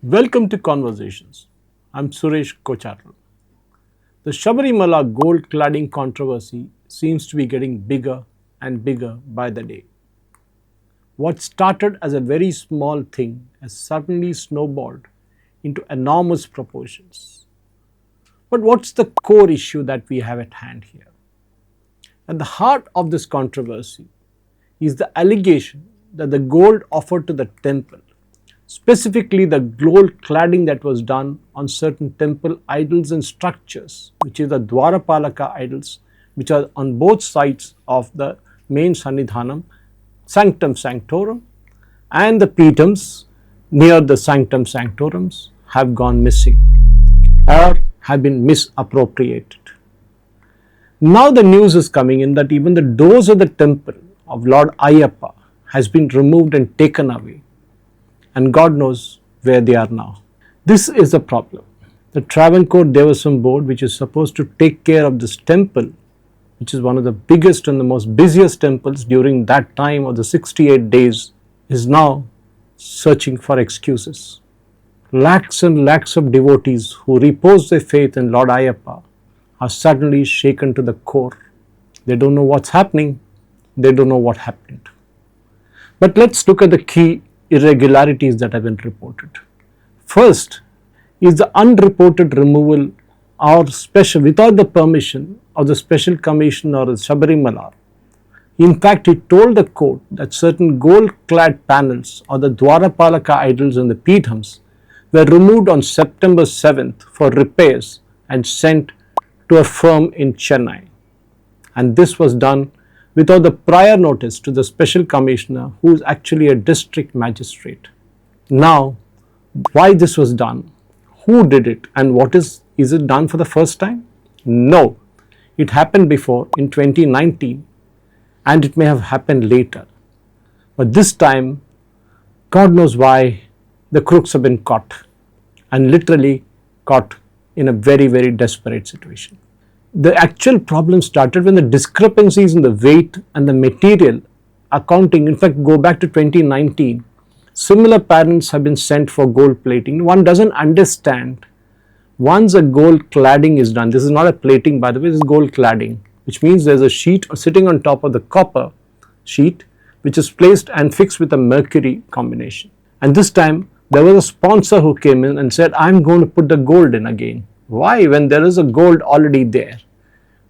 Welcome to Conversations. I'm Suresh Kochattil. The Sabarimala gold-cladding controversy seems to be getting bigger and bigger by the day. What started as a very small thing has suddenly snowballed into enormous proportions. But what's the core issue that we have at hand here? At the heart of this controversy is the allegation that the gold offered to the temple, specifically the gold cladding that was done on certain temple idols and structures, which is the Dwarapalaka idols, which are on both sides of the main Sannidhanam, Sanctum Sanctorum, and the Peetams near the Sanctum Sanctorums have gone missing or have been misappropriated. Now the news is coming in that even the doors of the temple of Lord Ayyappa has been removed and taken away, and God knows where they are now. This is the problem. The Travancore Devasam Board, which is supposed to take care of this temple, which is one of the biggest and the most busiest temples during that time of the 68 days, is now searching for excuses. Lakhs and lakhs of devotees who repose their faith in Lord Ayyappa are suddenly shaken to the core. They don't know what's happening. They don't know what happened. But let's look at the key irregularities that have been reported. First is the unreported removal or special, without the permission of the special commissioner or the Sabarimala. In fact, he told the court that certain gold-clad panels or the Dwarapalaka idols and the Peethams were removed on September 7th for repairs and sent to a firm in Chennai. And this was done without the prior notice to the special commissioner, who is actually a district magistrate. Now, why this was done, who did it, and what is it done for the first time? No, it happened before in 2019, and it may have happened later. But this time, God knows why, the crooks have been caught, and literally caught in a very, very desperate situation. The actual problem started when the discrepancies in the weight and the material accounting, in fact, go back to 2019. Similar patterns have been sent for gold plating. One doesn't understand, once a gold cladding is done, this is not a plating by the way, this is gold cladding, which means there's a sheet sitting on top of the copper sheet, which is placed and fixed with a mercury combination. And this time, there was a sponsor who came in and said, I'm going to put the gold in again. Why? When there is a gold already there.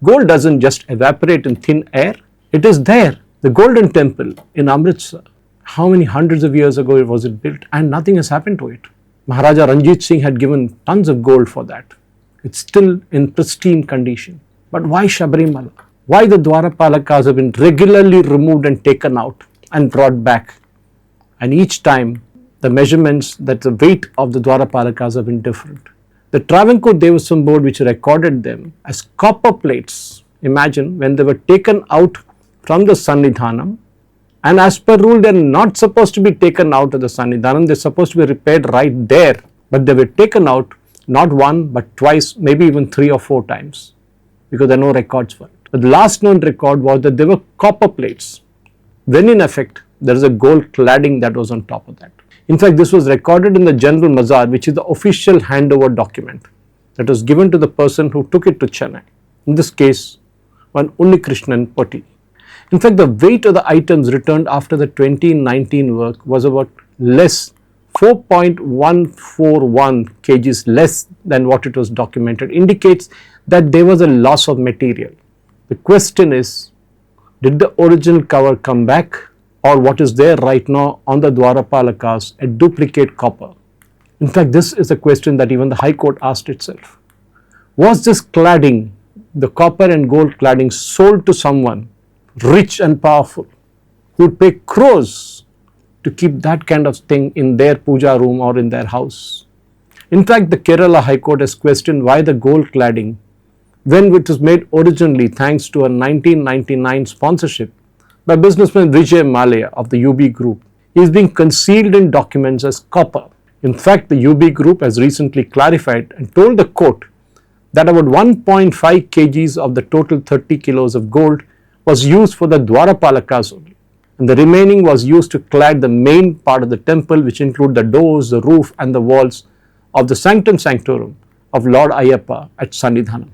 Gold doesn't just evaporate in thin air. It is there. The Golden Temple in Amritsar, how many hundreds of years ago was it built, and nothing has happened to it. Maharaja Ranjit Singh had given tons of gold for that. It's still in pristine condition. But why Sabarimala? Why the Dwarapalakas have been regularly removed and taken out and brought back? And each time the measurements, that the weight of the Dwarapalakas have been different. The Travancore Devasam Board, which recorded them as copper plates, imagine when they were taken out from the Sannidhanam, and as per rule they are not supposed to be taken out of the Sannidhanam, they are supposed to be repaired right there, but they were taken out not one but twice, maybe even 3 or 4 times, because there are no records for it. But the last known record was that they were copper plates, when in effect there is a gold cladding that was on top of that. In fact, this was recorded in the General Mazar, which is the official handover document that was given to the person who took it to Chennai. In this case, one Unnikrishnan Potti. In fact, the weight of the items returned after the 2019 work was about less, 4.141 kgs less than what it was documented, indicates that there was a loss of material. The question is, did the original cover come back, or what is there right now on the Dwarapalakas, a duplicate copper? In fact, this is a question that even the High Court asked itself. Was this cladding, the copper and gold cladding, sold to someone rich and powerful who would pay crores to keep that kind of thing in their puja room or in their house? In fact, the Kerala High Court has questioned why the gold cladding, when it was made originally thanks to a 1999 sponsorship by businessman Vijay Mallya of the UB Group, is being concealed in documents as copper. In fact, the UB Group has recently clarified and told the court that about 1.5 kgs of the total 30 kilos of gold was used for the Dwarapalakas only. and the remaining was used to clad the main part of the temple, which include the doors, the roof and the walls of the sanctum sanctorum of Lord Ayyappa at Sannidhanam.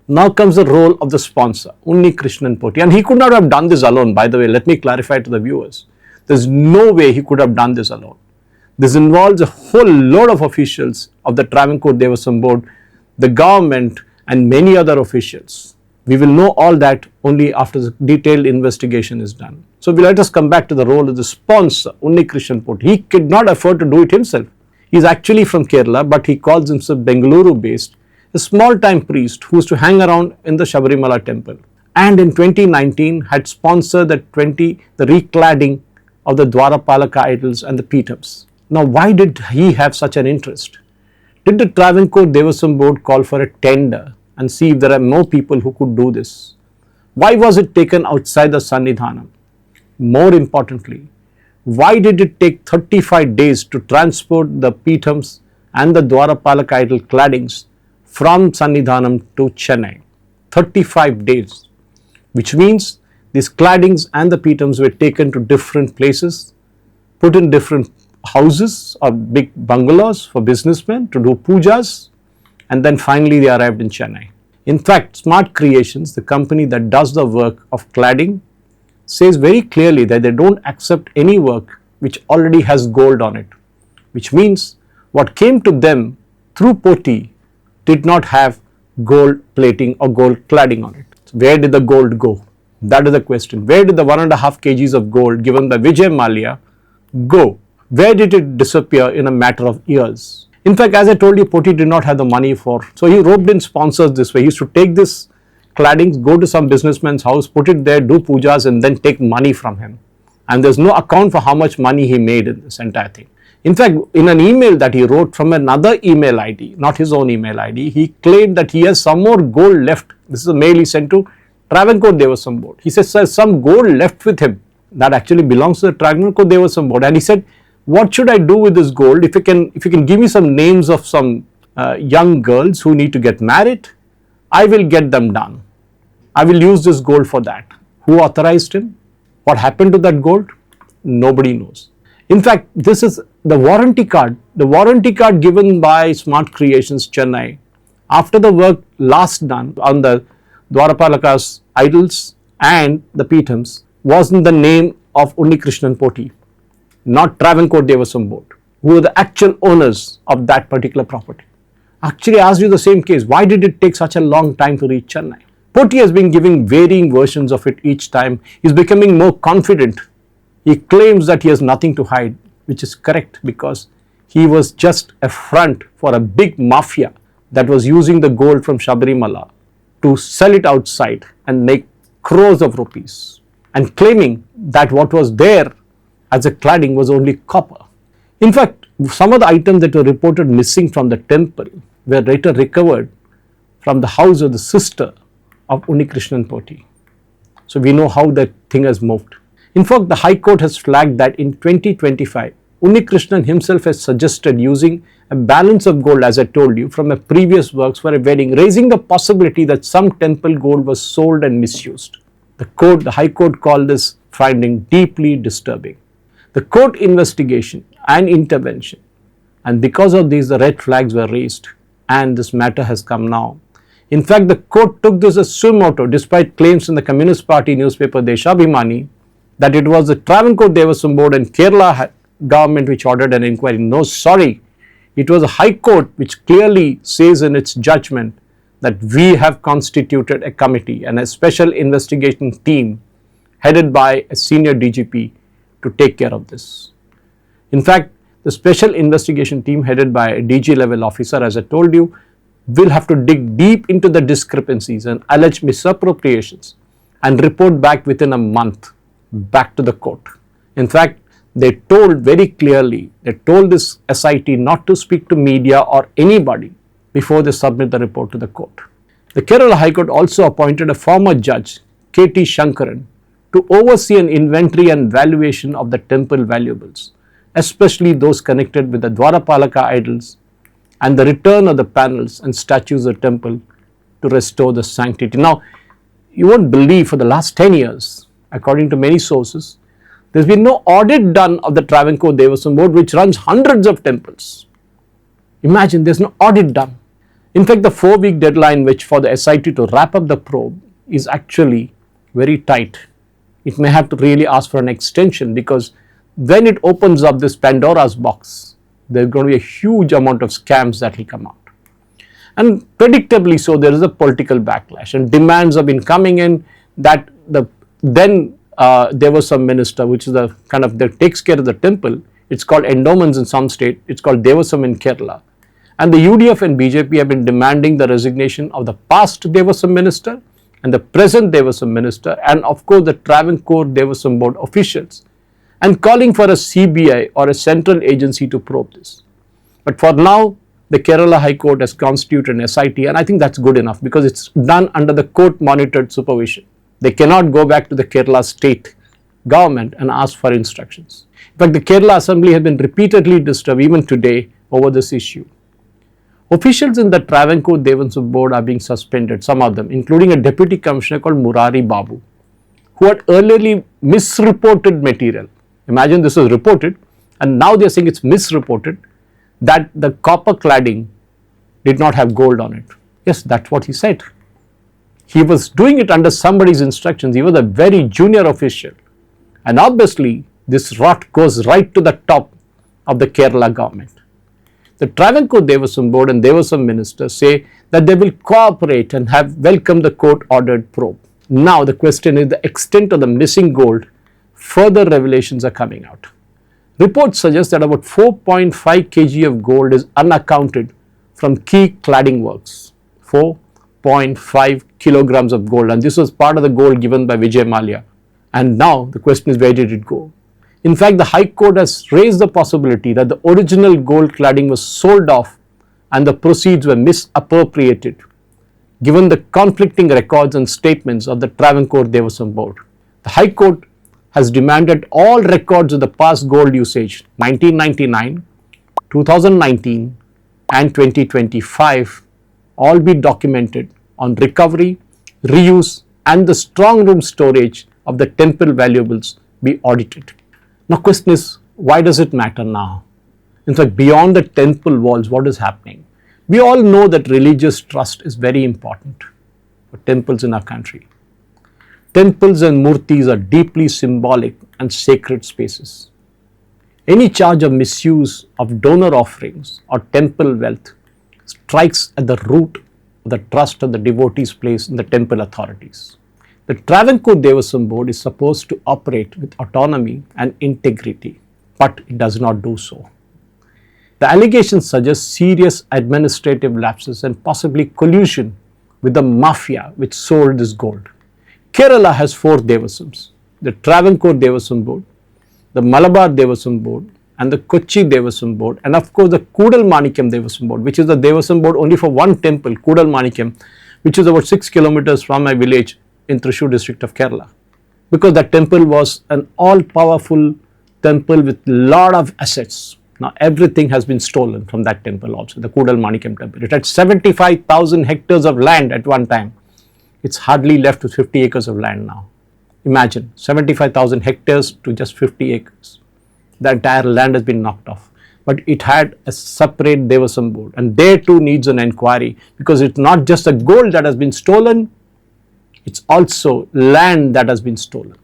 Now comes the role of the sponsor, Unni Krishnan Poti, and he could not have done this alone, by the way. Let me clarify to the viewers. There's no way he could have done this alone. This involves a whole load of officials of the Travancore Devasam Board, the government and many other officials. We will know all that only after the detailed investigation is done. So let us come back to the role of the sponsor, Unni Krishnan Poti. He could not afford to do it himself. He is actually from Kerala, but he calls himself Bengaluru based, a small time priest who used to hang around in the Sabarimala temple, and in 2019 had sponsored the recladding of the Dwarapalaka idols and the Peetams. Now, why did he have such an interest? Did the Travancore Devasam Board call for a tender and see if there are more people who could do this? Why was it taken outside the Sannidhanam? More importantly, why did it take 35 days to transport the Peetams and the Dwarapalaka idol claddings from Sannidhanam to Chennai? 35 days, which means these claddings and the Peetams were taken to different places, put in different houses or big bungalows for businessmen to do pujas, and then finally they arrived in Chennai. In fact, Smart Creations, the company that does the work of cladding, says very clearly that they don't accept any work which already has gold on it, which means what came to them through Poti did not have gold plating or gold cladding on it. So where did the gold go? That is the question. Where did the 1.5 kgs of gold given by Vijay Mallya go? Where did it disappear in a matter of years? In fact, as I told you, Poti did not have the money so he roped in sponsors this way. He used to take this claddings, go to some businessman's house, put it there, do pujas and then take money from him. And there's no account for how much money he made in this entire thing. In fact, in an email that he wrote from another email ID, not his own email ID, he claimed that he has some more gold left. This is a mail he sent to Travancore Devasam Board. He says, there's some gold left with him that actually belongs to the Travancore Devasam Board. And he said, what should I do with this gold? If you can give me some names of some young girls who need to get married, I will get them done. I will use this gold for that. Who authorized him? What happened to that gold? Nobody knows. In fact, this is the warranty card given by Smart Creations Chennai after the work last done on the Dwarapalaka's idols and the Peetams was in the name of Unni Krishnan Poti, not Travancore Devasam Board, who were the actual owners of that particular property. Actually, I asked you the same case. Why did it take such a long time to reach Chennai? Poti has been giving varying versions of it each time. He's becoming more confident. He claims that he has nothing to hide, which is correct because he was just a front for a big mafia that was using the gold from Sabarimala to sell it outside and make crores of rupees, and claiming that what was there as a cladding was only copper. In fact, some of the items that were reported missing from the temple were later recovered from the house of the sister of Unni Krishnan Poti. So we know how that thing has moved. In fact, the High Court has flagged that in 2025, Unni Krishnan himself has suggested using a balance of gold, as I told you, from a previous works for a wedding, raising the possibility that some temple gold was sold and misused. The High Court called this finding deeply disturbing. The court investigation and intervention, and because of these, the red flags were raised, and this matter has come now. In fact, the court took this as suo motu, despite claims in the Communist Party newspaper Deshabhimani that it was the Travancore Devasam Board and Kerala government which ordered an inquiry. No, sorry. It was a High Court which clearly says in its judgment that we have constituted a committee and a special investigation team headed by a senior DGP to take care of this. In fact, the special investigation team headed by a DG level officer, as I told you, will have to dig deep into the discrepancies and alleged misappropriations and report back within a month back to the court. In fact, they told very clearly, they told this SIT not to speak to media or anybody before they submit the report to the court. The Kerala High Court also appointed a former judge, K.T. Shankaran, to oversee an inventory and valuation of the temple valuables, especially those connected with the Dwarapalaka idols and the return of the panels and statues of the temple to restore the sanctity. Now, you won't believe for the last 10 years, according to many sources, There's been no audit done of the Travancore Devasam Board, which runs hundreds of temples. Imagine, there's no audit done. In fact, the 4-week deadline which for the SIT to wrap up the probe is actually very tight. It may have to really ask for an extension, because when it opens up this Pandora's box, there's going to be a huge amount of scams that will come out. And predictably so, there is a political backlash, and demands have been coming in that then there was some minister, which is the kind of that takes care of the temple. It's called endowments in some state. It's called Devasam in Kerala. And the UDF and BJP have been demanding the resignation of the past Devasam minister and the present Devasam minister, and of course the Travancore Devasam Board officials, and calling for a CBI or a central agency to probe this. But for now, the Kerala High Court has constituted an SIT, and I think that's good enough, because it's done under the court monitored supervision. They cannot go back to the Kerala state government and ask for instructions. In fact, the Kerala Assembly has been repeatedly disturbed even today over this issue. Officials in the Travancore Devasam Board are being suspended, some of them, including a deputy commissioner called Murari Babu, who had earlier misreported material. Imagine, this was reported, and now they are saying it's misreported, that the copper cladding did not have gold on it. Yes, that's what he said. He was doing it under somebody's instructions. He was a very junior official. And obviously, this rot goes right to the top of the Kerala government. The Travancore Devasam Board and Devasam ministers say that they will cooperate and have welcomed the court-ordered probe. Now, the question is the extent of the missing gold. Further revelations are coming out. Reports suggest that about 4.5 kg of gold is unaccounted from key cladding works. 4.5 kilograms of gold, and this was part of the gold given by Vijay Mallya. And now the question is, where did it go? In fact, the High Court has raised the possibility that the original gold cladding was sold off and the proceeds were misappropriated, given the conflicting records and statements of the Travancore Devasam Board. The High Court has demanded all records of the past gold usage, 1999, 2019 and 2025, all be documented on recovery, reuse and the strong room storage of the temple valuables be audited. Now, question is, why does it matter now? In fact, beyond the temple walls, what is happening? We all know that religious trust is very important for temples in our country. Temples and murtis are deeply symbolic and sacred spaces. Any charge of misuse of donor offerings or temple wealth strikes at the root of the trust of the devotees place in the temple authorities. The Travancore Devasam Board is supposed to operate with autonomy and integrity, but it does not do so. The allegations suggest serious administrative lapses and possibly collusion with the mafia which sold this gold. Kerala has 4 Devasams: the Travancore Devasam Board, the Malabar Devasam Board, and the Kochi Devasam Board, and of course the Kudalmanikam Devasam Board, which is the Devasam Board only for one temple, Kudalmanikam, which is about 6 kilometers from my village in Thrissur district of Kerala. Because that temple was an all-powerful temple with lot of assets. Now everything has been stolen from that temple also, the Kudalmanikam temple. It had 75,000 hectares of land at one time. It's hardly left with 50 acres of land now. Imagine, 75,000 hectares to just 50 acres. The entire land has been knocked off. But it had a separate Devasam Board, and there too needs an inquiry, because it's not just the gold that has been stolen, it's also land that has been stolen.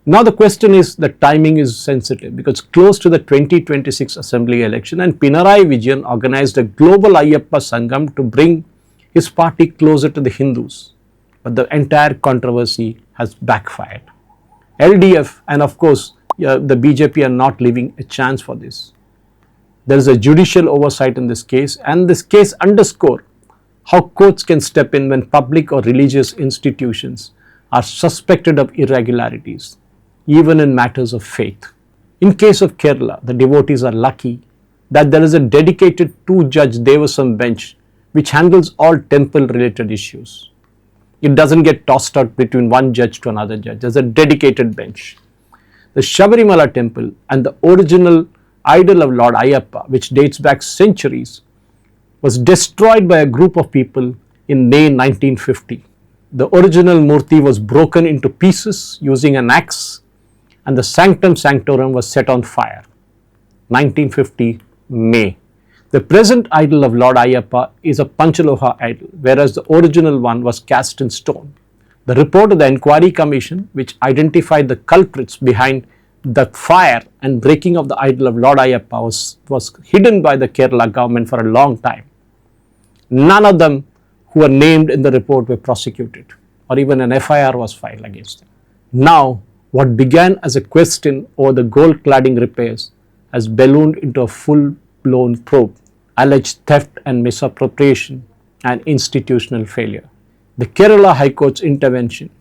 Now the question is, the timing is sensitive because close to the 2026 assembly election, and Pinarayi Vijayan organized a global Ayyappa Sangam to bring his party closer to the Hindus. But the entire controversy has backfired. LDF and of course the BJP are not leaving a chance for this. There is a judicial oversight in this case, and this case underscores how courts can step in when public or religious institutions are suspected of irregularities, even in matters of faith. In case of Kerala, the devotees are lucky that there is a dedicated 2-judge Devasam bench which handles all temple related issues. It doesn't get tossed out between one judge to another judge. There's a dedicated bench. The Sabarimala temple and the original idol of Lord Ayyappa, which dates back centuries, was destroyed by a group of people in May 1950. The original murti was broken into pieces using an axe, and the sanctum sanctorum was set on fire. 1950 May. The present idol of Lord Ayyappa is a Panchaloha idol, whereas the original one was cast in stone. The report of the Inquiry Commission, which identified the culprits behind the fire and breaking of the idol of Lord Ayyappa, was hidden by the Kerala government for a long time. None of them who were named in the report were prosecuted, or even an FIR was filed against them. Now, what began as a question over the gold cladding repairs has ballooned into a full-blown probe, alleged theft and misappropriation, and institutional failure. The Kerala High Court's intervention,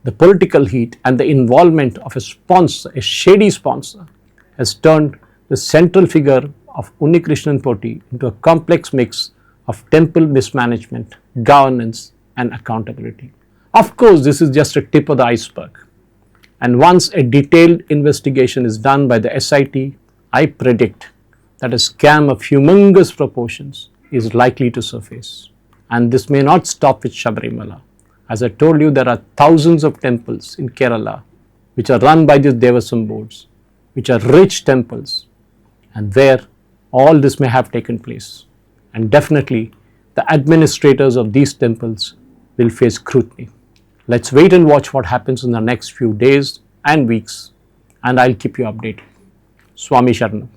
the political heat, and the involvement of a sponsor, a shady sponsor, has turned the central figure of Unnikrishnan Potti into a complex mix of temple mismanagement, governance, and accountability. Of course, this is just a tip of the iceberg. And once a detailed investigation is done by the SIT, I predict that a scam of humongous proportions is likely to surface. And this may not stop with Sabarimala. As I told you, there are thousands of temples in Kerala which are run by these Devasam boards, which are rich temples, and where all this may have taken place. And definitely, the administrators of these temples will face scrutiny. Let's wait and watch what happens in the next few days and weeks, and I'll keep you updated. Swami Sharanam.